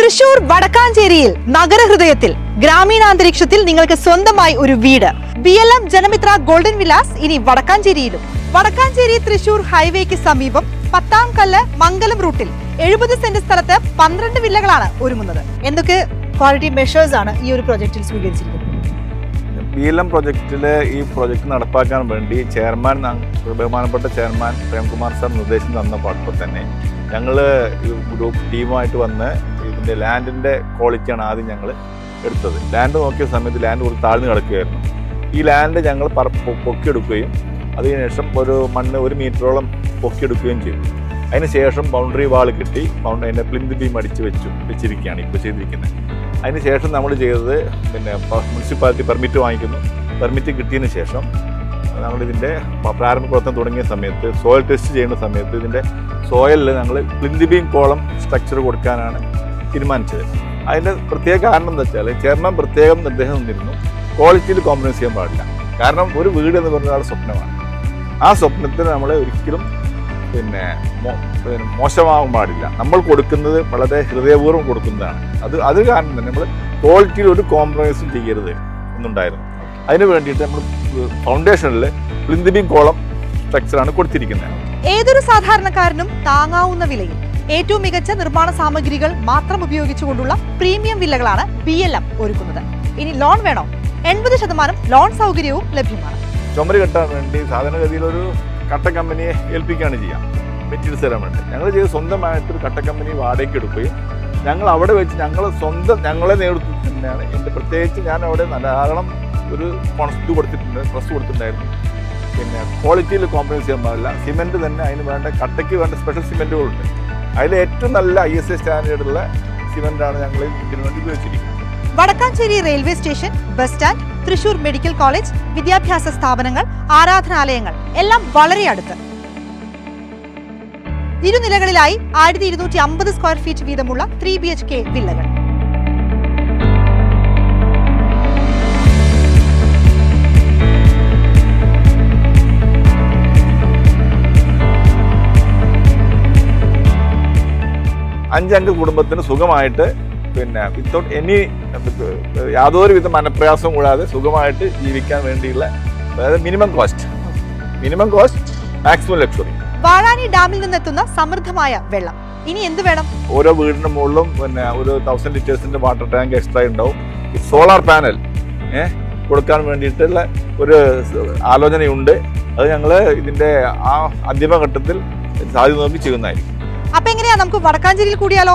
തൃശൂർ വടക്കാഞ്ചേരിയിൽ നഗരഹൃദയത്തിൽ ഗ്രാമീണാന്തരീക്ഷത്തിൽ നിങ്ങൾക്ക് സ്വന്തമായി ഒരു വീട്. BLM ജനമിത്ര ഗോൾഡൻ വിലാസ് ഇനി വടക്കാഞ്ചേരിയിലും. വടക്കാഞ്ചേരി തൃശൂർ ഹൈവേക്ക് സമീപം 10ാം കല്ല് മംഗലം റൂട്ടിൽ 70 സെന്റ് സ്ഥലത്ത് 12 വില്ലകളാണ് ഒരുങ്ങുന്നത്. എന്തൊക്കെ ക്വാളിറ്റി മെഷേഴ്സ് ആണ് ഈ ഒരു പ്രൊജക്റ്റിൽ സ്വീകരിച്ചിരിക്കുന്നത്? BLM പ്രൊജക്റ്റിലെ ഈ പ്രൊജക്ട് നടപ്പാക്കാൻ വേണ്ടി ബഹുമാനപ്പെട്ട ചെയർമാൻ പ്രേംകുമാർ സാർ നിർദ്ദേശം തന്നപ്പോൾ തന്നെ ഞങ്ങൾ ഗ്രൂപ്പ് ടീമായിട്ട് വന്ന് ഇതിൻ്റെ ലാൻഡിൻ്റെ ക്വാളിറ്റിയാണ് ആദ്യം ഞങ്ങൾ എടുത്തത്. ലാൻഡ് നോക്കിയ സമയത്ത് ലാൻഡ് കുറച്ച് താഴ്ന്നു കിടക്കുകയായിരുന്നു. ഈ ലാൻഡ് ഞങ്ങൾ പൊക്കിയെടുക്കുകയും അതിനുശേഷം ഒരു മണ്ണ് 1 മീറ്ററോളം പൊക്കിയെടുക്കുകയും ചെയ്തു. അതിനുശേഷം ബൗണ്ടറി വാൾ കിട്ടി, അതിൻ്റെ പ്ലിന്ത് ബീം വെച്ചിരിക്കുകയാണ് ഇപ്പോൾ ചെയ്തിരിക്കുന്നത്. അതിനുശേഷം നമ്മൾ ചെയ്തത് മുനിസിപ്പാലിറ്റി പെർമിറ്റ് വാങ്ങിക്കുന്നു. പെർമിറ്റ് കിട്ടിയതിന് ശേഷം നമ്മളിതിൻ്റെ പ്രാരംഭ പ്രവർത്തനം തുടങ്ങിയ സമയത്ത് സോയിൽ ടെസ്റ്റ് ചെയ്യുന്ന സമയത്ത് ഇതിൻ്റെ സോയിലിൽ ഞങ്ങൾ പ്ലിന്ത് ബീം കോളം സ്ട്രക്ചർ കൊടുക്കാനാണ് തീരുമാനിച്ചത്. അതിൻ്റെ പ്രത്യേക കാരണം എന്താ വെച്ചാൽ ചെയർമാൻ പ്രത്യേകം നിർദ്ദേശം തന്നിരുന്നു, ക്വാളിറ്റിയിൽ കോംപ്രമൈസ് ചെയ്യാൻ പാടില്ല. കാരണം ഒരു വീട് എന്ന് പറഞ്ഞ ഒരാളുടെ സ്വപ്നമാണ്. ആ സ്വപ്നത്തിന് നമ്മൾ ഒരിക്കലും മോശമാകാൻ പാടില്ല. നമ്മൾ കൊടുക്കുന്നത് വളരെ ഹൃദയപൂർവ്വം കൊടുക്കുന്നതാണ്. അത് കാരണം തന്നെ നമ്മൾ ക്വാളിറ്റിയിൽ ഒരു കോംപ്രമൈസും ചെയ്യരുത് എന്നുണ്ടായിരുന്നു. അതിന് വേണ്ടിയിട്ട് നമ്മൾ ഫൗണ്ടേഷനിൽ പ്ലിന്ത് ബീം കോളം സ്ട്രക്ചറാണ് കൊടുത്തിരിക്കുന്നത്. ഏതൊരു സാധാരണക്കാരനും താങ്ങാവുന്ന വിലയിൽ ഏറ്റവും മികച്ച നിർമ്മാണ സാമഗ്രികൾ മാത്രം ഉപയോഗിച്ചുകൊണ്ടുള്ള പ്രീമിയം വില്ലകളാണ് BLM ഒരുക്കുന്നത്. ഇനി ലോൺ വേണോ? 80% ലോൺ സൗകര്യവും ലഭ്യമാണ്. ചുമര് കെട്ടാൻ വേണ്ടി സാധാരണഗതിയിൽ ഒരു കട്ട കമ്പനിയെ ഏൽപ്പിക്കുകയാണ് ചെയ്യാം മെറ്റീരിയൽസ് തരാൻ വേണ്ടി. ഞങ്ങൾ ചെയ്ത് സ്വന്തമായിട്ടൊരു കട്ട കമ്പനി വാടകയ്ക്ക് എടുക്കുകയും ഞങ്ങൾ അവിടെ വെച്ച് ഞങ്ങളെ നേതൃത്വത്തിൽ തന്നെയാണ് പ്രത്യേകിച്ച് ഞാൻ അവിടെ ധാരാളം ഒരു പ്രസ് കൊടുത്തിട്ടുണ്ടായിരുന്നു. ക്വാളിറ്റിയിൽ കോംപ്രമൈസ് ചെയ്യാൻ പാടില്ല. സിമെൻറ്റ് തന്നെ അതിന് വേണ്ട കട്ടയ്ക്ക് വേണ്ട സ്പെഷ്യൽ സിമെൻറ്റുകളുണ്ട്. അതിൽ ഏറ്റവും നല്ല ISA സ്റ്റാൻഡേർഡുള്ള സിമെൻറ്റാണ് ഞങ്ങൾ ഇതിനു വേണ്ടി ഉപയോഗിച്ചിരിക്കുന്നത്. Vadakkanchery railway station, bus stand, Thrissur medical college, വിദ്യാഭ്യാസ സ്ഥാപനങ്ങൾ, ആരാധനാലയങ്ങൾ എല്ലാം വളരെ അടുത്ത്. ഇരുനിലകളിലായി 1250 സ്ക്വയർ ഫീറ്റ് വീതമുള്ള 3 BHK വില്ലകൾ. അഞ്ചംഗ കുടുംബത്തിന് സുഖമായിട്ട് വിത്തൗട്ട് യാതൊരുവിധ മനപ്രയാസവും കൂടാതെ സുഖമായിട്ട് ജീവിക്കാൻ വേണ്ടിയുള്ള minimum cost maximum luxury. Vazhani ഡാമിൽ നിന്നെത്തുന്ന സമൃദ്ധമായ വെള്ളം ഇനി എന്ത് വേണം? ഓരോ വീടിന്റെ മുകളിലും ഒരു 1000 ലിറ്റേഴ്സിന്റെ വാട്ടർ ടാങ്ക് എക്സ്ട്രാ ഉണ്ടാവും. സോളാർ പാനൽ കൊടുക്കാൻ വേണ്ടിയിട്ടുള്ള ഒരു ആലോചനയുണ്ട്. അത് ഞങ്ങൾ ഇതിന്റെ ആ അന്തിമഘട്ടത്തിൽ സാധ്യത നോക്കി ചെയ്യുന്നതായിരിക്കും. അപ്പൊ എങ്ങനെയാ നമുക്ക് വടക്കാഞ്ചേരിയിൽ കൂടിയാലോ?